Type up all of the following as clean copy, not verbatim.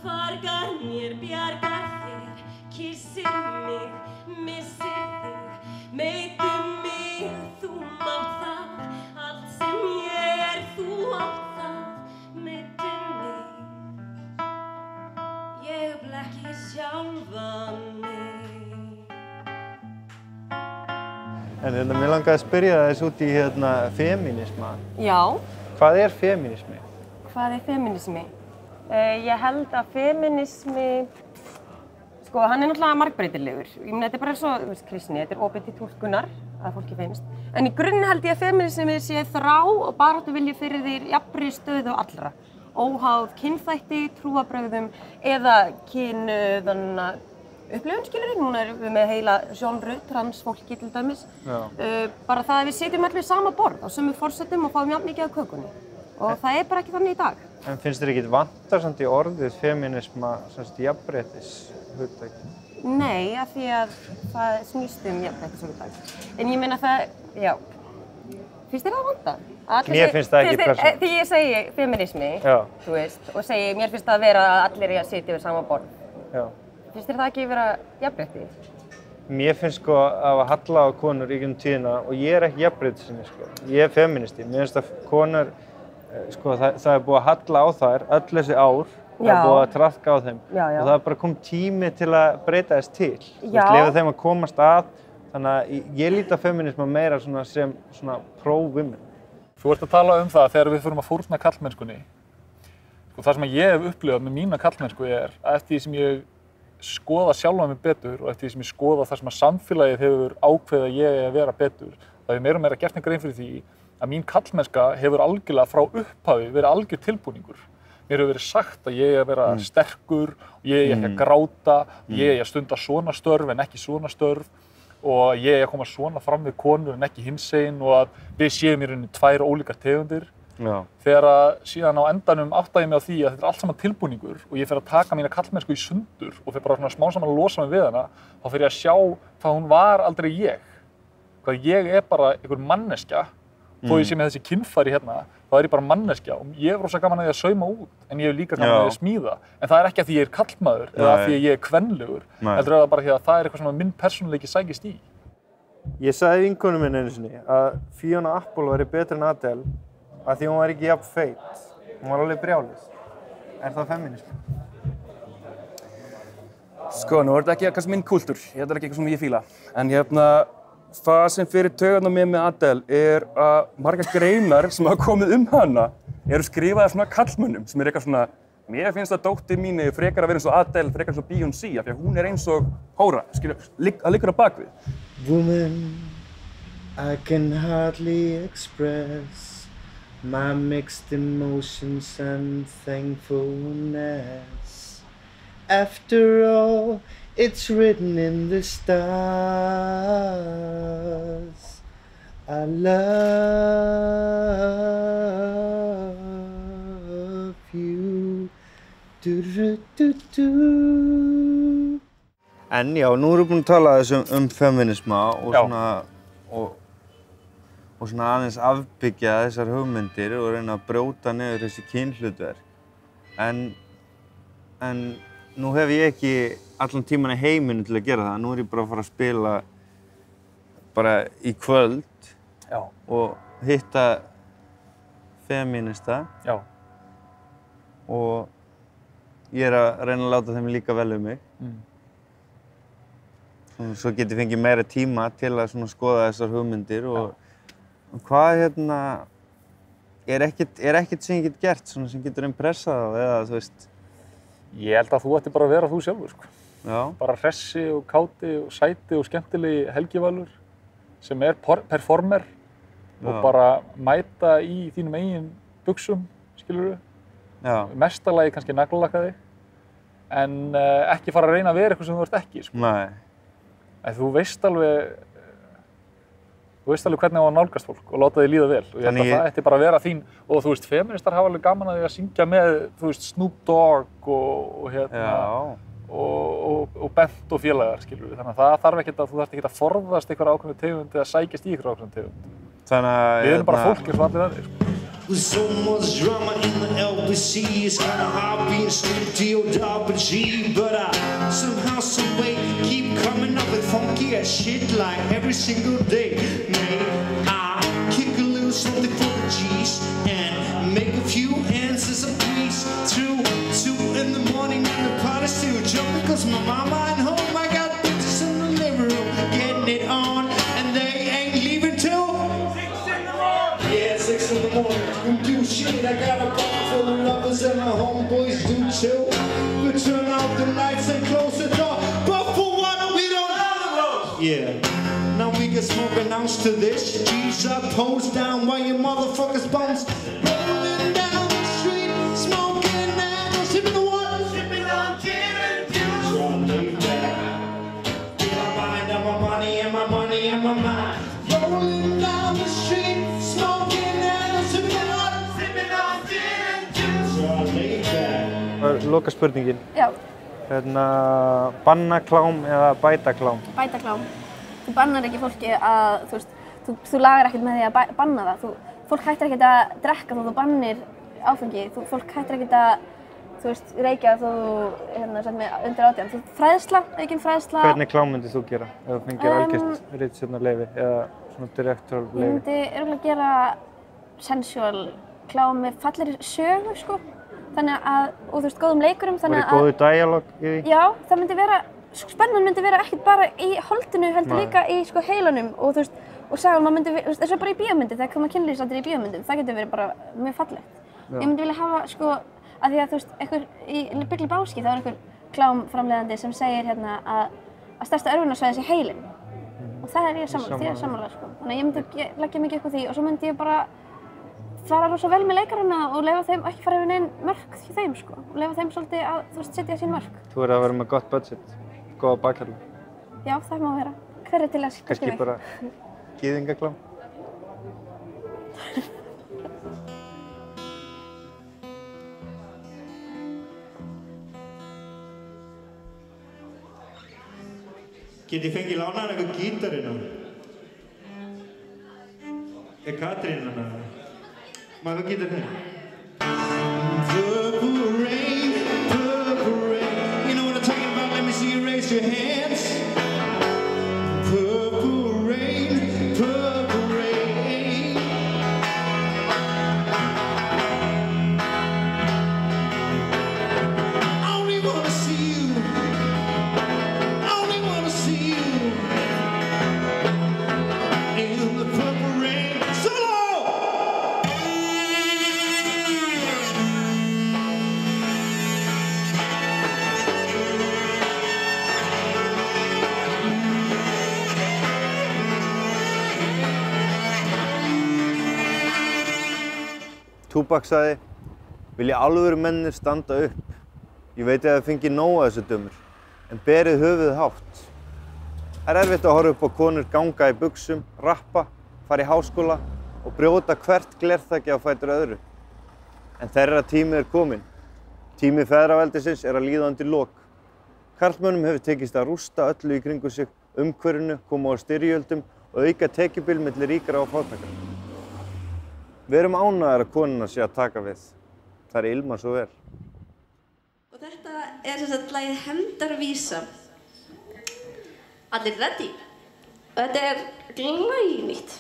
fargar mér, bjargar þér, kyssir mig, missir þig, meitu mig, þú mátt það, allt sem ég þú átt það, meitu mig, ég blekki sjálfan mig. En mér langaði að spyrja þess út í feminisma. Já. Hvað er feminismi? Hvað er feminismi? Ég held að feminismi, sko, hann er náttúrulega margbreytilegur. Ég meina, þetta er bara eins og kristni, þetta er opið til túlkunar, að fólki finnst. En í grunni held ég að feminismi sé þrá og baráttuvilji fyrir því jafnri stöðu allra. Óháð kynþætti, trúarbrögðum eða upplifun, skilurðu. Núna erum við með heila genre, transfólki til dæmis. Bara það að við sitjum allir í sama borð á sömu forsetum og fáum jafn mikið af kökunni. Og það er bara ekki þannig í dag. En finnst þér ekki vantar samt í orðið feminisma, jafnréttishugtakið? Nei, af því að það snýst jafnréttishugtak. En ég meina það, já. Finnst þér það vanta? Mér finnst það ekki persónulega. Því ég segi feminismi, þú veist, og segi mér finnst það að vera að allir að sitja við sama borð. Já. Finnst þér það ekki vera jafnrétti? Mér finnst sko að halla á konur í gegnum tíðina og ég er ekki jafnréttissinni sko. Ég er feministi. Mér finnst að konur, sko, það er búið að halla á þær öll þessi ár. Það er búið að traðka á þeim. Og það er bara komið tími til að breyta þess til. Þú veist, leyfa þeim að komast að. Þannig að ég líti á feminisma meira sem pro-women. Þú ert að tala um það þegar við förum að fórna karlmennskunni. Sko, það sem ég hef upplifað með mína karlmennsku er að eftir því sem ég skoða sjálfan mig betur og eftir því sem ég skoða það sem að samfélagið hefur ákveðið að ég að vera betur, það hefur meira og meira gert mig grein fyrir því að mín karlmennska hefur algjörlega frá upphafi verið algjör tilbúningur. Mér hefur verið sagt að ég að vera sterkur, ég ekki að gráta, ég að stunda svona störf en ekki svona störf og ég að koma svona fram við konur en ekki hinsegin og að við séum í rauninni tvær ólíkar tegundir. Þegar að síðan á endanum átta ég mig á því að þetta er allt saman tilbúningur og ég fer að taka mína karlmennsku í sundur og fer bara svona smá saman að losa mig við hana, þá fer ég að sjá hvað hún var aldrei ég. Hvað ég er bara einhver manneskja, þó ég sé með þessi kynfæri hérna, þá er ég bara manneskja og ég hef rosa gaman að því að sauma út en ég hef líka gaman að því að smíða. En það er ekki að því ég er karlmaður eða að því að ég er kvenlegur, heldur er það bara því að það er eitthvað sem minn persónuleiki sækist í. Ég sagði vinkonu minni einu sinni að Fiona Apple væri betri en Adele af því hún var ekki jafn feit. Hún var alveg brjáluð. Er það feminismi? Sko, nú er þetta ekki kannski minn kúltúr. Þetta er ekki eitthvað sem ég fíla. En það sem fyrir taugarnar með Adele er að margar greinar sem hafa komið hana eru skrifaðar svona karlmönnum sem er eitthvað svona mér finnst að dóttir mín er frekar að vera eins og Adele, frekar eins og Beyoncé af því að hún er eins og hóra, það liggur á bakvið. Woman, I can hardly express my mixed emotions and thankfulness. After all, it's written in the stars. I love you. Du-du-du-du. En já, nú erum við búin að tala þessum feminisma og svona aðeins afbyggja þessar hugmyndir og reyna að brjóta niður þessi kynhlutverk. En nú hef ég ekki allan tíman í heiminu til að gera það. Nú er ég bara að fara að spila bara í kvöld og hitta feminista. Og ég er að reyna að láta þeim líka vel um mig. Og svo get ég fengið meira tíma til að skoða þessar hugmyndir og hvað er ekkert sem ég get gert sem getur impressað á eða þú veist? Ég held að þú ætti bara að vera þú sjálfur sko. Bara hressi og káti og sæti og skemmtilegi helgivalur sem er performer og bara mæta í þínum eigin buxum, skilurðu? Mestalagi kannski naglalakka þig en ekki fara að reyna að vera eitthvað sem þú ert ekki sko. Þú veist alveg hvernig á að nálgast fólk og láta þig líða vel og ég held að það ætti bara að vera þín og þú veist, feministar hafa alveg gaman að því að syngja með, þú veist, Snoop Dogg og Bent og félagar, skilur við, þannig að það þarf ekkert að þú þarft ekkert að forðast einhverja ákveðnu tegund eða sækjast í einhverja ákveðnu tegund. Við erum bara fólk eins og allir aðrir, sko. With so much drama in the LBC, it's kinda hard being Snoop D.O. Double G. But I somehow, someway keep coming up with funky ass shit like every single day. Man, I kick a little something for the G's and make a few ends as a piece. 2 in the morning and the party's still jumping, cause my mama ain't home. I got bitches in the living room getting it on, and they ain't leaving till 6 in the morning. Yeah, 6 in the morning. Do shit, I got a bar full of lovers and my homeboys do too. We turn out the lights and close the door, but for what we don't know. Yeah, now we can smoke an ounce to this. G's up, pose down while your motherfuckers bounce. Rolling down the street, smoking and sipping the water, sipping on gin and juice. Rolling back, in my mind and my money and my money and my mind. Rolling down the street, smoking and sipping the water. Loka spurningin. Já. Banna klám eða bæta klám? Bæta klám. Þú bannar ekki fólki að, þú lagar ekkert með því að banna það. Fólk hættir ekkert að drekka þó þú bannir áfengi. Fólk hættir ekkert að, reykja þó þú sett með undir 18. Fræðsla, aukin fræðsla. Hvernig klám myndir þú gera ef þú fengir algjört ritstjórnarleyfi eða svona direktorleyfi? Ég myndi örugglega gera sensual klám með fallegri sögu, sko. Þannig að, og góðum leikurum, þannig að... Var góður dialog í því? Já, það myndi vera, spennan myndi vera ekkert bara í holdinu, heldur líka í heilanum og og sagan, maður myndi, þess að bara í bíómyndi, þegar koma kynlífsatriði í bíómyndum, það getur verið bara mjög fallegt. Ég myndi vilja hafa, að því að einhver í Big Lebowski, það var einhver klámframleiðandi sem segir að stærsta örvunarsvæðið sé heilinn. Og það er ég sammála, Þannig að ég myndi leggja mikið upp á því og svo myndi ég bara fara rosa vel með leikarana og leyfa þeim ekki fara yfir neinn mörk hjá þeim, og leyfa þeim svolítið að setja sín mörk. Þú verður að vera með gott budget, góða bakhjarla. Já, það má vera. Hver er til að skipta mig? Kannski bara gyðingaklám. Get ég fengið lánaðan eitthvað gítarinn á? Er Katrín hana? Má ég gítar hér? Purple rain, you know what I'm talking about? Let me see you raise your hands. Purple rain, purple rain. I only wanna see you. I only wanna see you. In the purple rain. Solo! Tupac sagði, vilja alvöru mennir standa upp. Ég veit að það fengi nóg af þessu dömur, en berið höfuðið hátt. Það er erfitt að horfa upp á konur ganga í buxum, rappa, fara í háskóla og brjóta hvert glerþakki á fætur öðru. En þeirra tími er kominn. Tími feðraveldisins er að líða undir lok. Karlmönnum hefur tekist að rústa öllu í kringum sig, umhverfinu, koma á styrjöldum og auka tekjubil milli ríkra og fátækra. Við erum ánægðar að konuna sé að taka við. Það ilma svo vel. Og þetta er sem sagt lagið Hefndarvísa. Allir ready? Og þetta er glænýtt.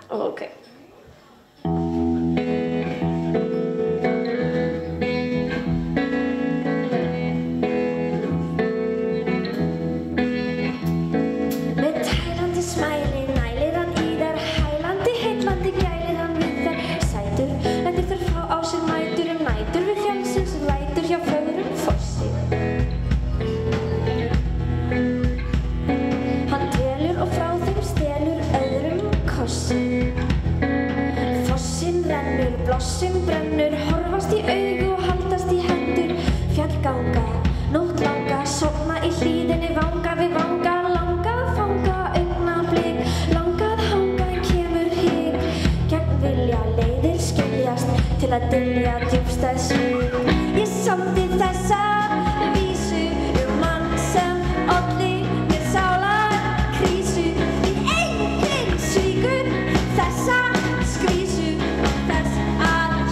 Ok. Með tælandi smæli nælir hann í þær, hælandi, heillandi gælir hann við þær. Sætur, lendir þær fá á sér nætur nætur við fjallsins lætur hjá fögrum fossi. Hann telur og frá þeim stelur öðrum kossi. Fossinn rennur, blossin brennur, horfast í augu og haldast í hendur. Fjallganga, nótt langa, sofna í hlíðinni, vanga við vanga, langað fanga, augnablik, langað hanga, kemur hik. Gegn vilja leiðir skiljast til að dylja djúpstæð svik. Ég samdi þessa vísu mann sem olli mér sálarkrísu. Því enginn svíkur þessa skrísu, þess að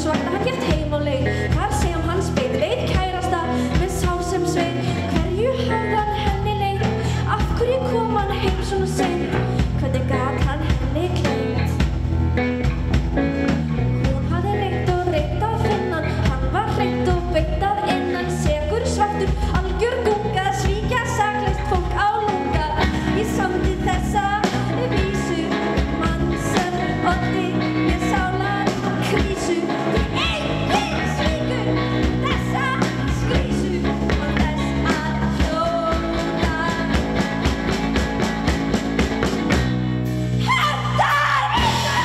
Loks vakti hann jafnt heim á leið. Þar sem hans beið leit kærasta með sá sem sveið. Hverju hafði hann henni leið? Af hverju kom hann heim svona seint? Hvernig gat hann henni gleymt? Hún hafði reynt og reynt að finna hann. Hann var hreint og beint að innan. Segur svartur, algjör gunga, svíkja saklaust fólk á lunga. Ég samdi þessa vísu, mann sem oddi mér sálar krísu. Því enginn svíkur þessa skrísu og þess að hljóta. Hendar vísu!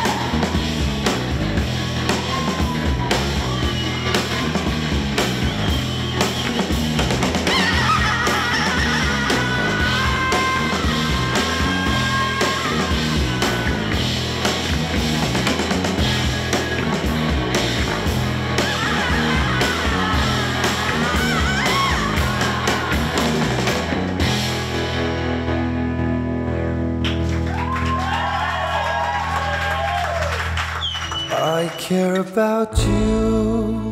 I care about you.